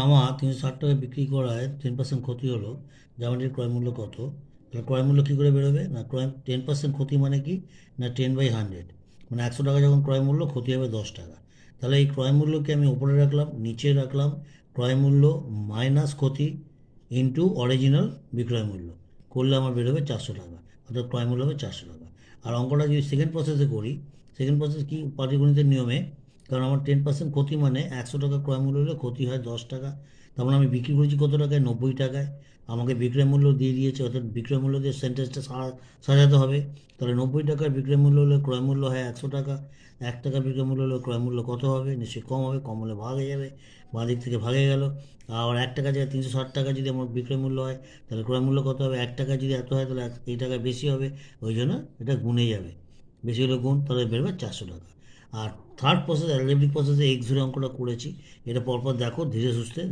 আমার 360 টাকায় বিক্রি করায় 10% ক্ষতি হলো। জামাটির ক্রয় মূল্য কত? তাহলে ক্রয় মূল্য কী করে বেরোবে? না, ক্রয় 10% ক্ষতি মানে কি? না, 10/100, মানে 100 টাকা যখন ক্রয় মূল্য, ক্ষতি হবে 10 টাকা। তাহলে এই ক্রয় মূল্যকে আমি উপরে রাখলাম, নিচে রাখলাম। ক্রয় মূল্য মাইনাস ক্ষতি ইন্টু অরিজিনাল বিক্রয় মূল্য করলে আমার বেরোবে 400 টাকা, অর্থাৎ ক্রয় মূল্য হবে 400 টাকা। আর অঙ্কটা যদি সেকেন্ড প্রসেসে করি, সেকেন্ড প্রসেস কি, পাটিগণিতের নিয়মে, কারণ আমার 10% ক্ষতি মানে 100 টাকা ক্রয় মূল্য হলে ক্ষতি হয় 10 টাকা। তার মানে আমি বিক্রি করেছি কত টাকায়? 90 টাকায়। আমাকে বিক্রয় মূল্য দিয়ে দিয়েছে, অর্থাৎ বিক্রয় মূল্য দিয়ে সেন্টেন্সটা সাজাতে হবে। তাহলে 90 টাকার বিক্রয় মূল্য হলে ক্রয় মূল্য হয় 100 টাকা। 1 টাকার বিক্রয় মূল্য হলে ক্রয় মূল্য কত হবে? নিশ্চয়ই কম হবে, কম হলে ভাগ হয়ে যাবে, বাঁ দিক থেকে ভাগে গেল। আর 1 টাকা জায়গায় 360 টাকা যদি আমার বিক্রয় মূল্য হয়, তাহলে ক্রয় মূল্য কত হবে? 1 টাকা যদি এত হয়, তাহলে এই টাকা বেশি হবে, ওই জন্য এটা গুণে যাবে। বেশি হলে গুণ, তাহলে বেরোবে 400 টাকা। আর থার্ড প্রসেস, অ্যালজেব্রিক প্রসেসে এক্স ধরে অঙ্কটা করেছি। এটা পরপর দেখো ধীরে সুস্থে।